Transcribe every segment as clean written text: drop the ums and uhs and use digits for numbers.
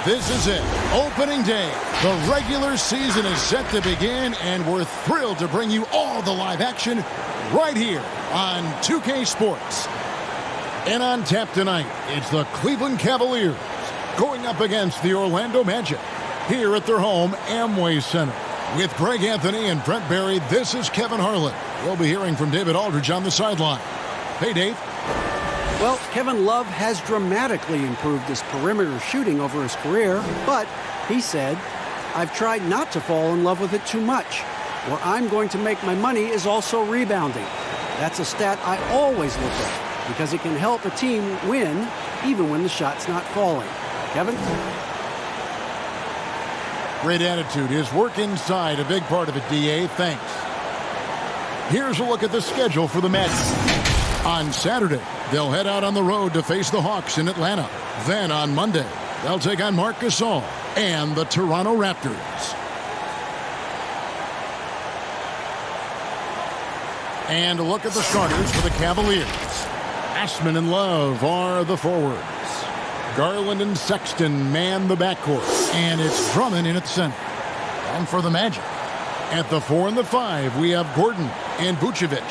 This is it, opening day. The regular season is set to begin, and we're thrilled to bring you all the live action right here on 2K Sports. And on tap tonight, it's the Cleveland Cavaliers going up against the Orlando Magic here at their home Amway Center. With Greg Anthony and Brent Barry, this is Kevin Harlan. We'll be hearing from David Aldridge on the sideline. Hey, Dave. Well, Kevin Love has dramatically improved his perimeter shooting over his career, but he said, I've tried not to fall in love with it too much. Where I'm going to make my money is also rebounding. That's a stat I always look at because it can help a team win even when the shot's not falling. Kevin? Great attitude. His work inside, a big part of it, DA. Thanks. Here's a look at the schedule for the Magic. On Saturday, they'll head out on the road to face the Hawks in Atlanta. Then on Monday, they'll take on Marc Gasol and the Toronto Raptors. And a look at the starters for the Cavaliers. Ashman and Love are the forwards. Garland and Sexton man the backcourt. And it's Drummond in at center. And for the Magic, at the 4 and the 5, we have Gordon and Vucevic.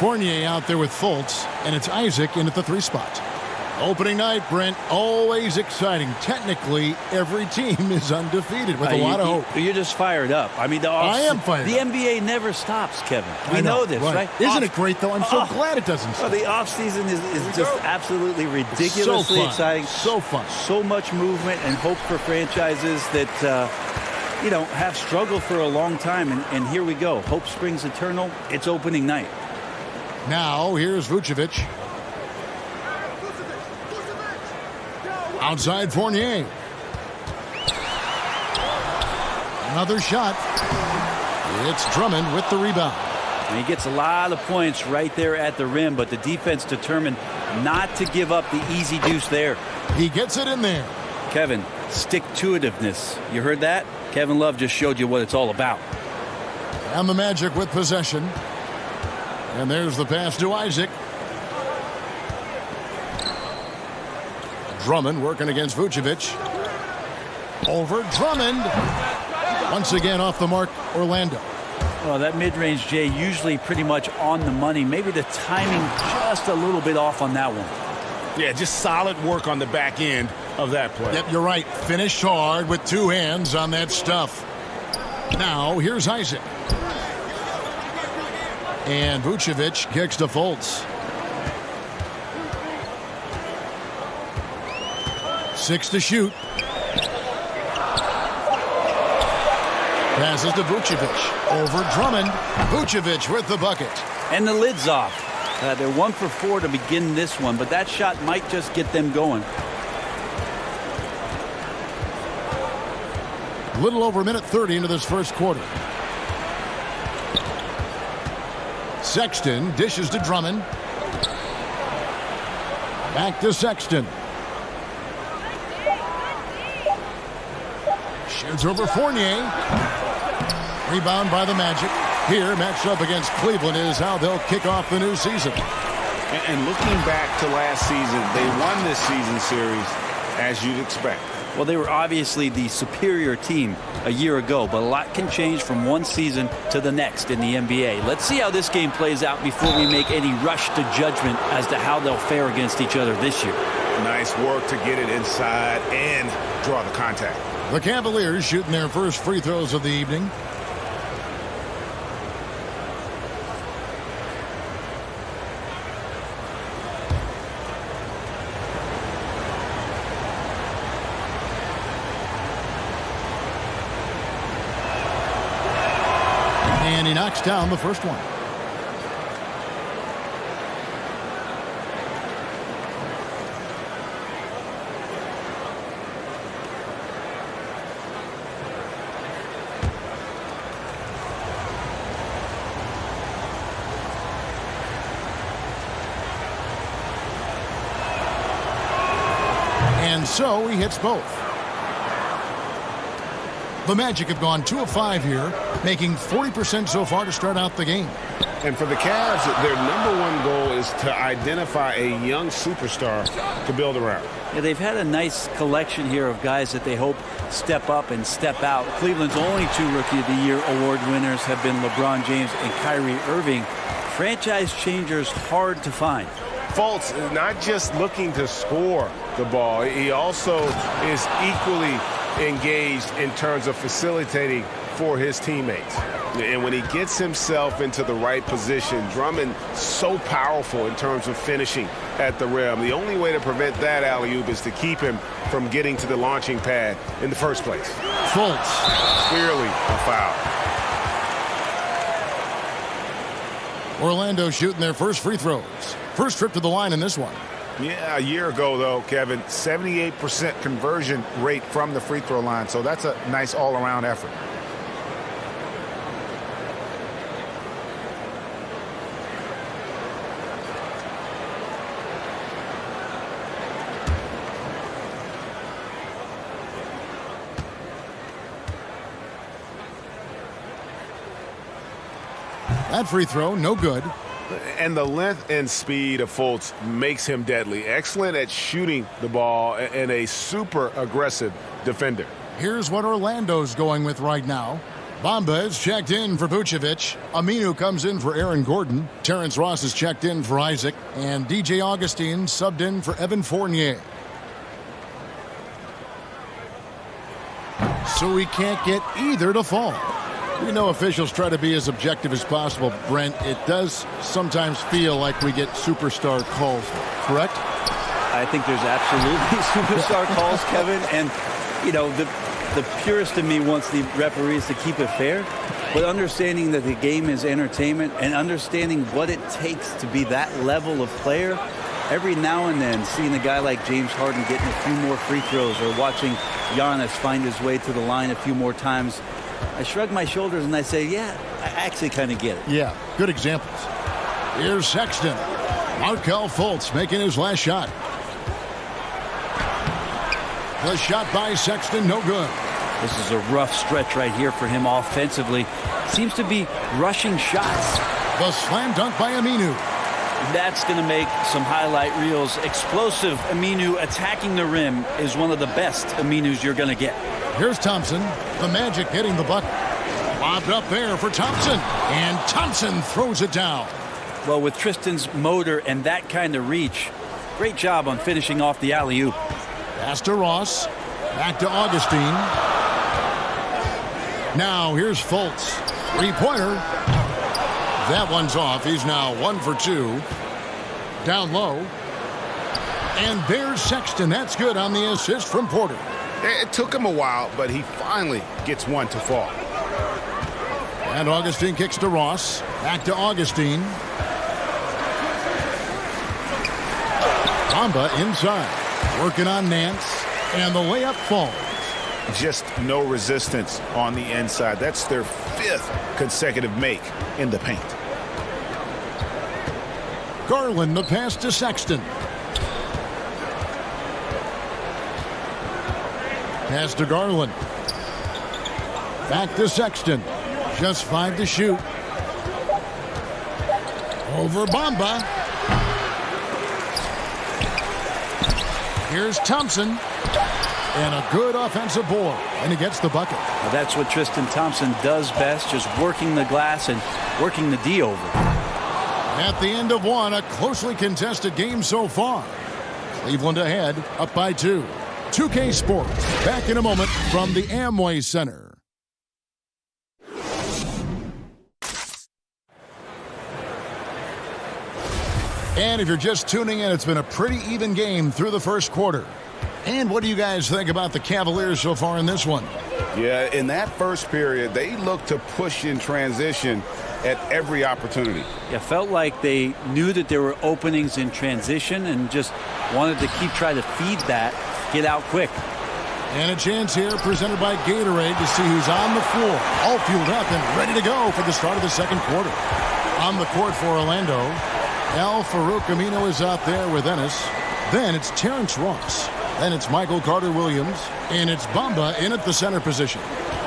Fournier out there with Fultz, and it's Isaac in at the 3 spot. Opening night, Brent, always exciting. Technically, every team is undefeated with a lot of hope. You're just fired up. I mean, I am fired up. The NBA never stops, Kevin. We know this, right? Isn't it great, though? I'm so glad it doesn't stop. The offseason is just absolutely ridiculously exciting. So fun. So much movement and hope for franchises that, have struggled for a long time. And here we go. Hope springs eternal. It's opening night. Now, here's Vucevic. Outside Fournier. Another shot. It's Drummond with the rebound. And he gets a lot of points right there at the rim, but the defense determined not to give up the easy deuce there. He gets it in there. Kevin, stick-to-itiveness. You heard that? Kevin Love just showed you what it's all about. And the Magic with possession. And there's the pass to Isaac. Drummond working against Vucevic. Over Drummond. Once again off the mark, Orlando. Well, that mid-range, Jay, usually pretty much on the money. Maybe the timing just a little bit off on that one. Yeah, just solid work on the back end. of that play. Yep, you're right. Finished hard with two hands on that stuff. Now, here's Isaac. And Vucevic kicks to Fultz. 6 to shoot. Passes to Vucevic. Over Drummond. Vucevic with the bucket. And the lid's off. They're 1 for 4 to begin this one, but that shot might just get them going. A little over a minute 30 into this first quarter. Sexton dishes to Drummond. Back to Sexton. Shoots over Fournier. Rebound by the Magic. Here, matched up against Cleveland, is how they'll kick off the new season. And looking back to last season, they won this season series as you'd expect. Well, they were obviously the superior team a year ago, but a lot can change from one season to the next in the NBA. Let's see how this game plays out before we make any rush to judgment as to how they'll fare against each other this year. Nice work to get it inside and draw the contact. The Cavaliers shooting their first free throws of the evening. And he knocks down the first one. And so he hits both. The Magic have gone 2 of 5 here, making 40% so far to start out the game. And for the Cavs, their #1 goal is to identify a young superstar to build around. Yeah, they've had a nice collection here of guys that they hope step up and step out. Cleveland's only 2 Rookie of the Year award winners have been LeBron James and Kyrie Irving. Franchise changers hard to find. Fultz is not just looking to score the ball. He also is equally engaged in terms of facilitating for his teammates. And when he gets himself into the right position, Drummond so powerful in terms of finishing at the rim. The only way to prevent that alley-oop is to keep him from getting to the launching pad in the first place. Fultz. Clearly a foul. Orlando shooting their first free throws. First trip to the line in this one. Yeah, a year ago, though, Kevin, 78% conversion rate from the free throw line. So that's a nice all-around effort. That free throw, no good. And the length and speed of Fultz makes him deadly. Excellent at shooting the ball and a super aggressive defender. Here's what Orlando's going with right now. Bamba is checked in for Vucevic. Aminu comes in for Aaron Gordon. Terrence Ross is checked in for Isaac. And DJ Augustine subbed in for Evan Fournier. So we can't get either to fall. We know officials try to be as objective as possible, Brent. It does sometimes feel like we get superstar calls, correct? I think there's absolutely superstar calls, Kevin. And, you know, the purist in me wants the referees to keep it fair. But understanding that the game is entertainment and understanding what it takes to be that level of player, every now and then seeing a guy like James Harden getting a few more free throws or watching Giannis find his way to the line a few more times, I shrug my shoulders and I say, yeah, I actually kind of get it. Yeah, good examples. Here's Sexton. Markelle Fultz making his last shot. The shot by Sexton, no good. This is a rough stretch right here for him offensively. Seems to be rushing shots. The slam dunk by Aminu. That's going to make some highlight reels. Explosive Aminu attacking the rim is one of the best Aminus you're going to get. Here's Thompson. The Magic getting the bucket. Lobbed up there for Thompson. And Thompson throws it down. Well, with Tristan's motor and that kind of reach, great job on finishing off the alley-oop. Pass to Ross. Back to Augustine. Now here's Fultz. Three-pointer. That one's off. He's now 1 for 2. Down low. And there's Sexton. That's good on the assist from Porter. It took him a while, but he finally gets one to fall. And Augustine kicks to Ross. Back to Augustine. Bamba inside. Working on Nance. And the layup falls. Just no resistance on the inside. That's their 5th consecutive make in the paint. Garland, the pass to Sexton. Pass to Garland. Back to Sexton. Just 5 to shoot. Over Bamba. Here's Thompson. And a good offensive board. And he gets the bucket. Well, that's what Tristan Thompson does best, just working the glass and working the D over. At the end of one, a closely contested game so far. Cleveland ahead, up by 2. 2K Sports, back in a moment from the Amway Center. And if you're just tuning in, it's been a pretty even game through the first quarter. And what do you guys think about the Cavaliers so far in this one? Yeah, in that first period, they looked to push in transition at every opportunity. Yeah, felt like they knew that there were openings in transition and just wanted to keep trying to feed that, get out quick. And a chance here presented by Gatorade to see who's on the floor, all fueled up and ready to go for the start of the second quarter. On the court for Orlando, Al Farouk Amino is out there with Ennis. Then it's Terrence Ross. Then it's Michael Carter-Williams. And it's Bamba in at the center position.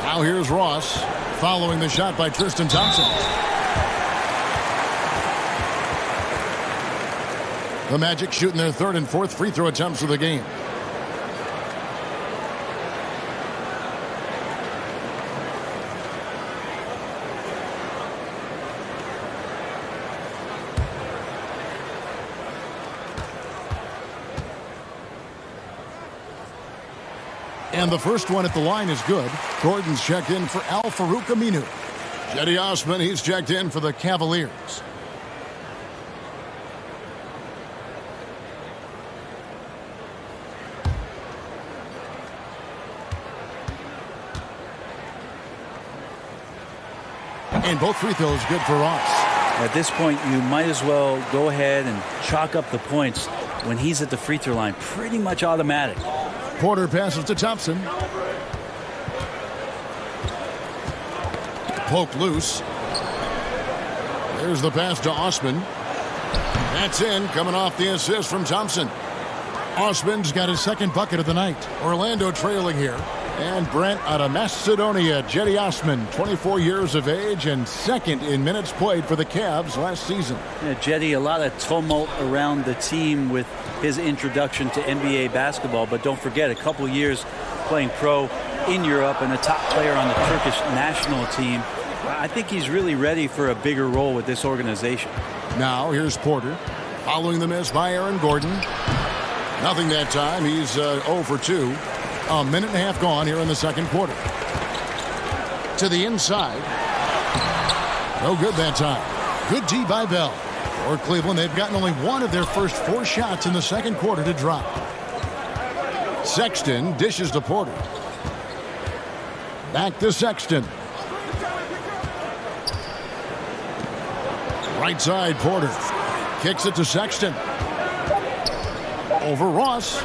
Now here's Ross following the shot by Tristan Thompson. The Magic shooting their 3rd and 4th free throw attempts of the game. And the first one at the line is good. Gordon's checked in for Al Farouk Aminu. Cedi Osman, he's checked in for the Cavaliers. And both free throws good for Ross. At this point, you might as well go ahead and chalk up the points when he's at the free throw line. Pretty much automatic. Porter passes to Thompson. Poke loose. There's the pass to Osman. That's in, coming off the assist from Thompson. Osman's got his 2nd bucket of the night. Orlando trailing here. And Brent out of Macedonia, Cedi Osman, 24 years of age and 2nd in minutes played for the Cavs last season. Yeah, Cedi, a lot of tumult around the team with his introduction to NBA basketball, but don't forget, a couple years playing pro in Europe and a top player on the Turkish national team. I think he's really ready for a bigger role with this organization. Now here's Porter following the miss by Aaron Gordon. Nothing that time. He's 0 for 2. A minute and a half gone here in the second quarter. To the inside. No good that time. Good D by Bell. For Cleveland, they've gotten only 1 of their first 4 shots in the second quarter to drop. Sexton dishes to Porter. Back to Sexton. Right side, Porter. Kicks it to Sexton. Over Ross.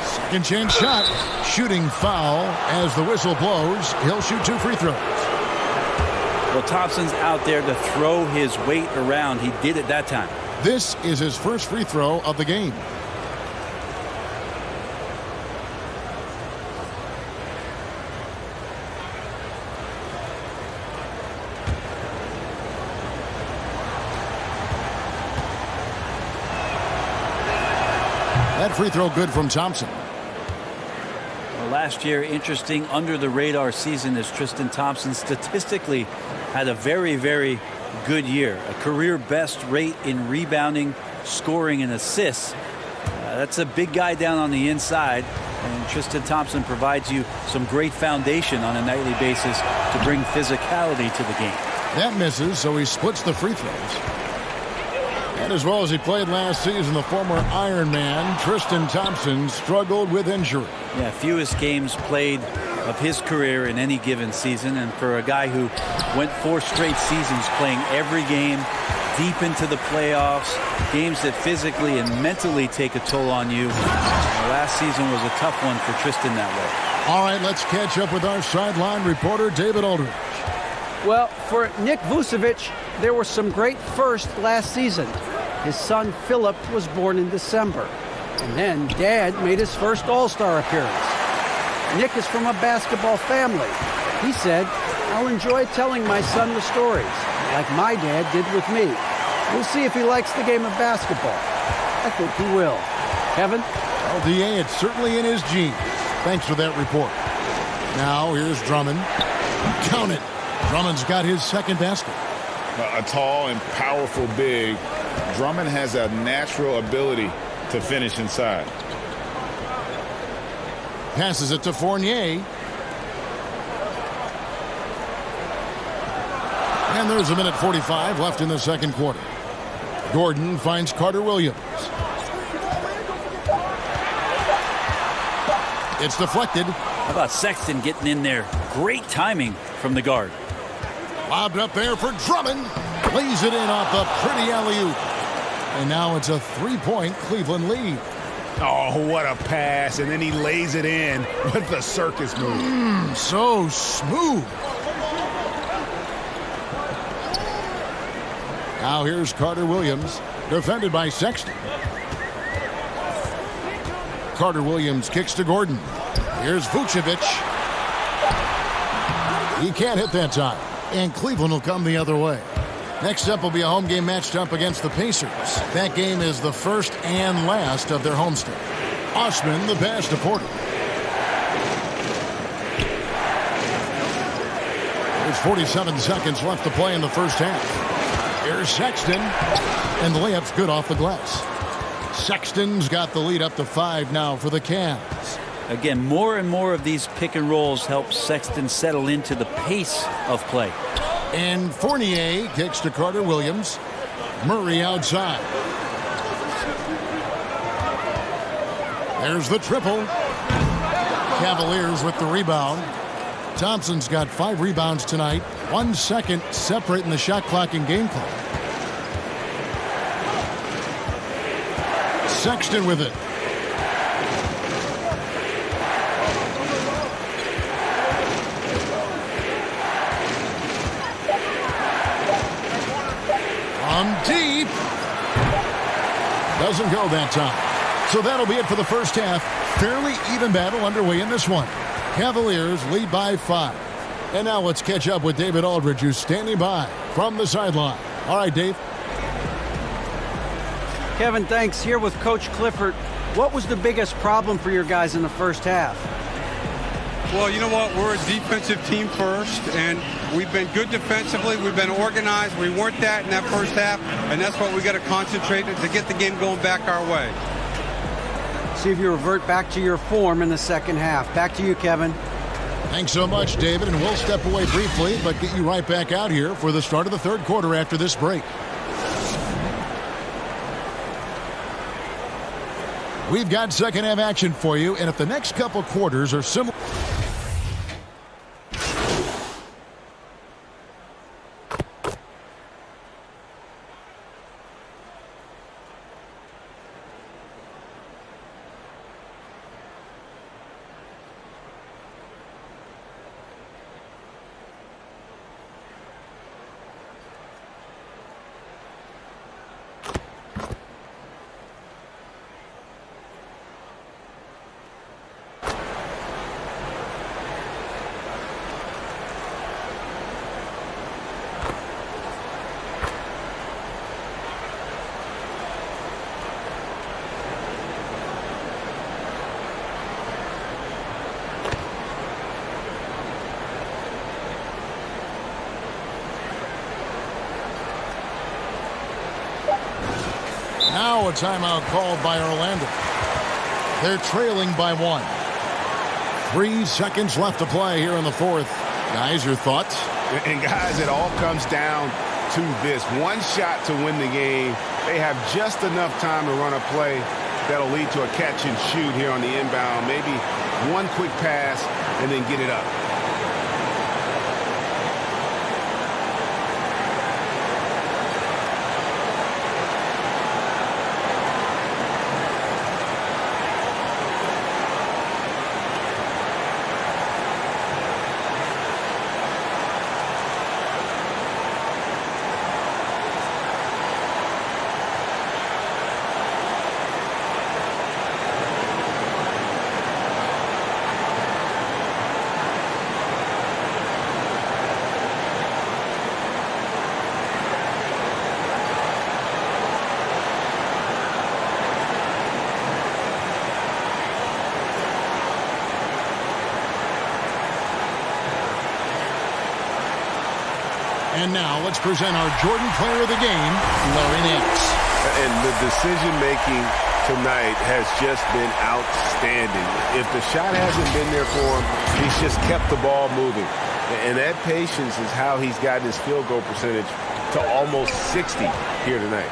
Second chance shot. Shooting foul as the whistle blows. He'll shoot 2 free throws. Well, Thompson's out there to throw his weight around. He did it that time. This is his first free throw of the game. That free throw good from Thompson. Well, last year, interesting under-the-radar season as Tristan Thompson statistically had a very, very good year. A career best rate in rebounding, scoring, and assists. That's a big guy down on the inside, and Tristan Thompson provides you some great foundation on a nightly basis to bring physicality to the game. That misses, so he splits the free throws. And as well as he played last season, the former Ironman, Tristan Thompson, struggled with injury. Yeah, fewest games played of his career in any given season, and for a guy who went 4 straight seasons playing every game, deep into the playoffs, games that physically and mentally take a toll on you, last season was a tough one for Tristan that way. All right, let's catch up with our sideline reporter, David Aldridge. Well, for Nick Vucevic, there were some great firsts last season. His son Philip was born in December, and then Dad made his first All-Star appearance. Nick is from a basketball family. He said, "I'll enjoy telling my son the stories, like my dad did with me. We'll see if he likes the game of basketball." I think he will. Kevin? Well, DA, it's certainly in his genes. Thanks for that report. Now, here's Drummond. Count it. Drummond's got his second basket. A tall and powerful big. Drummond has a natural ability to finish inside. Passes it to Fournier. And there's a minute 45 left in the second quarter. Gordon finds Carter Williams. It's deflected. How about Sexton getting in there? Great timing from the guard. Lobbed up there for Drummond. Lays it in off the pretty alley-oop. And now it's a 3-point Cleveland lead. Oh, what a pass. And then he lays it in with the circus move. So smooth. Now here's Carter Williams, defended by Sexton. Carter Williams kicks to Gordon. Here's Vucevic. He can't hit that time, and Cleveland will come the other way. Next up will be a home game matched up against the Pacers. That game is the first and last of their homestand. Osman, the pass to Porter. There's 47 seconds left to play in the first half. Here's Sexton, and the layup's good off the glass. Sexton's got the lead up to 5 now for the Cavs. Again, more and more of these pick and rolls help Sexton settle into the pace of play. And Fournier kicks to Carter Williams. Murray outside. There's the triple. Cavaliers with the rebound. Thompson's got 5 rebounds tonight. 1 second separating the shot clock and game clock. Sexton with it. From deep. Doesn't go that time. So that'll be it for the first half. Fairly even battle underway in this one. Cavaliers lead by 5. And now let's catch up with David Aldridge, who's standing by from the sideline. All right, Dave. Kevin, thanks. Here with Coach Clifford. What was the biggest problem for your guys in the first half? Well, you know what? We're a defensive team first, and we've been good defensively. We've been organized. We weren't that in that first half, and that's what we got to concentrate to get the game going back our way. See if you revert back to your form in the second half. Back to you, Kevin. Thanks so much, David, and we'll step away briefly, but get you right back out here for the start of the third quarter after this break. We've got second half action for you, and if the next couple quarters are similar... Now a timeout called by Orlando. They're trailing by 1. 3 seconds left to play here in the fourth. Guys, your thoughts? And guys, it all comes down to this. One shot to win the game. They have just enough time to run a play that'll lead to a catch and shoot here on the inbound. Maybe one quick pass and then get it up. And now let's present our Jordan Player of the Game, Larry Nance. And the decision-making tonight has just been outstanding. If the shot hasn't been there for him, he's just kept the ball moving. And that patience is how he's gotten his field goal percentage to almost 60 here tonight.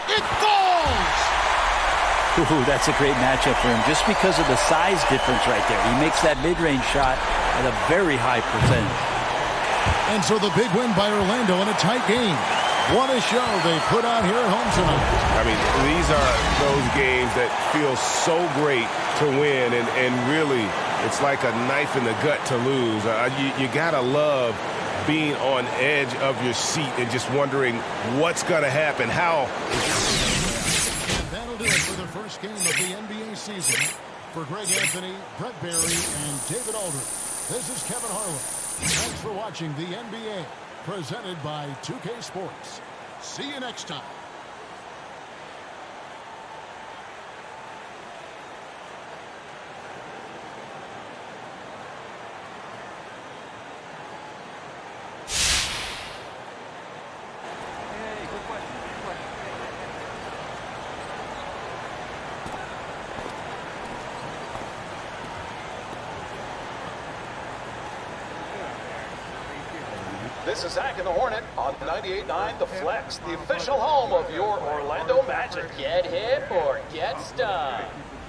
It falls! Ooh, that's a great matchup for him just because of the size difference right there. He makes that mid-range shot at a very high percentage. And so the big win by Orlando in a tight game. What a show they put on here at home tonight. I mean, these are those games that feel so great to win, and really, it's like a knife in the gut to lose. You gotta love being on edge of your seat and just wondering what's gonna happen, how. And that'll do it for the first game of the NBA season. For Greg Anthony, Brett Barry, and David Aldridge, this is Kevin Harlan. Thanks for watching the NBA, presented by 2K Sports. See you next time. This is Zach and the Hornet on 98.9 The Flex, the official home of your Orlando Magic. Get hip or get stung.